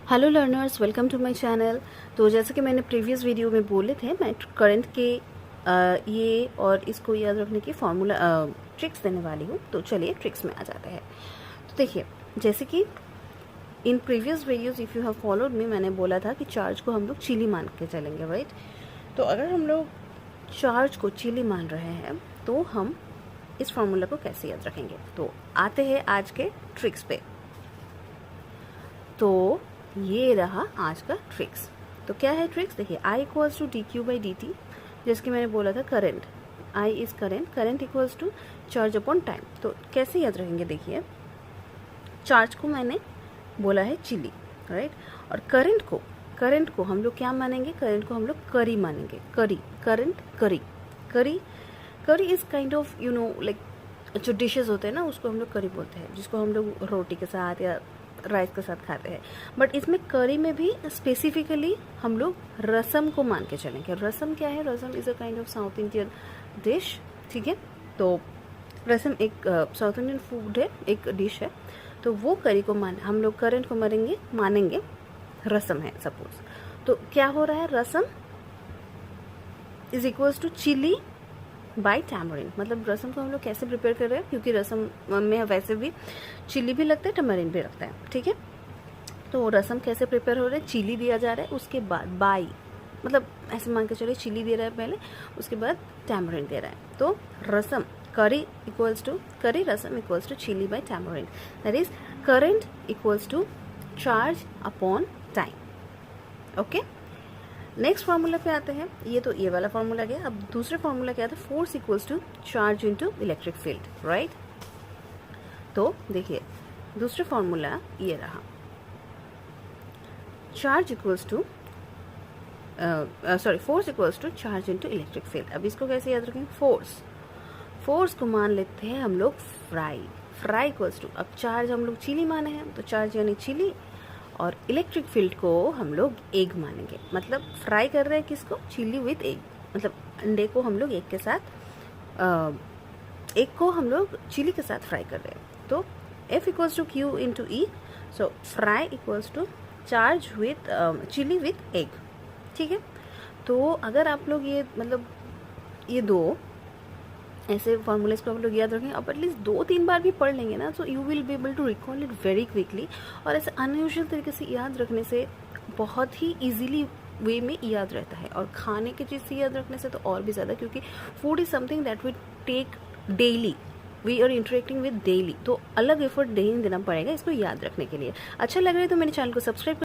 Hello learners, welcome to my channel. तो जैसे कि मैंने प्रीवियस वीडियो में बोले थे, मैं करंट के ये और इसको याद रखने की फॉर्मूला ट्रिक्स देने वाली हूँ। तो चलिए ट्रिक्स में आ जाते हैं। तो देखिए, जैसे कि in previous videos if you have followed me, मैंने बोला था कि चार्ज को हम लोग चिली मान के चलेंगे, राइट। तो अगर हम लोग चार्ज को चिली मान रहे हैं तो हम इस फॉर्मूला को कैसे याद रखेंगे। तो आते हैं आज के ट्रिक्स पे। तो ये रहा आज का ट्रिक्स। तो क्या है ट्रिक्स, देखिए I equals to D Q by D T, जैसे कि मैंने बोला था current, I is current, current equals to charge upon time. तो कैसे याद रखेंगे, देखिए चार्ज को मैंने बोला है चिली, राइट। और करंट को हम लोग क्या मानेंगे, करंट को हम लोग करी मानेंगे, करी, करंट करी, करी, करी is kind of you know like जो डिशेज होते हैं ना, उसको हम लोग करी बोलते हैं, जिसको हम लोग रोटी के साथ या राइस के साथ खाते हैं। बट इसमें करी में भी स्पेसिफिकली हम लोग रसम को मान के चलेंगे। रसम क्या है, rasam is a kind of South Indian dish, ठीक है। तो रसम एक साउथ इंडियन फूड है, एक डिश है। तो वो करी को हम लोग करंट को मानेंगे रसम है सपोज। तो क्या हो रहा है, rasam is equals to chilli by tamarind. मतलब रसम को हम लोग कैसे प्रिपेयर कर रहे हैं, क्योंकि रसम में वैसे भी चिली भी लगता है, टैमरिन भी लगता है, ठीक है। तो रसम कैसे प्रिपेयर हो रहा है, चिली दिया जा रहा है, उसके बाद बाई मतलब ऐसे मान के चलिए चिली दे रहा है पहले, उसके बाद टैमरिन दे रहा है। तो रसम करी equals to curry, rasam equals to chilli by tamarind, that is current equals to charge upon time. Okay, next formula पे आते हैं। ये तो ये वाला फार्मूला गया। अब दूसरे फार्मूला क्या था, force equals to charge into electric field, right. तो देखिए दूसरे फार्मूला ये रहा, charge equals to force equals to charge into electric field. अब इसको कैसे याद रखेंगे, फोर्स को मान लेते हैं हम लोग फ्राई इक्वल्स टू, अब चार्ज हम लोग चिली माने हैं, तो चार्ज यानी चिली, और इलेक्ट्रिक फील्ड को हम लोग एग मानेंगे। मतलब फ्राई कर रहे हैं किसको, चिली विथ एग, मतलब अंडे को हम लोग एग के साथ एग को हम लोग चिली के साथ फ्राई कर रहे हैं। तो F equals to Q into E, so fry equals to charge with chilli with egg, ठीक है। तो अगर आप लोग ये मतलब ये दो ऐसे फॉर्मूलेस को हम लोग याद रखेंगे, अब एटलीस्ट 2-3 बार भी पढ़ लेंगे ना, तो you will be able to recall it very quickly. और ऐसे अनयूजुअल तरीके से याद रखने से बहुत ही इजीली वे में याद रहता है, और खाने की चीज़ से याद रखने से तो और भी ज़्यादा, क्योंकि food is something that we take daily, we are interacting with daily. तो अलग एफर्ट नहीं देना पड़ेगा इसको याद रखने के लिए। अच्छा लग रहा है तो मेरे चैनल को सब्सक्राइब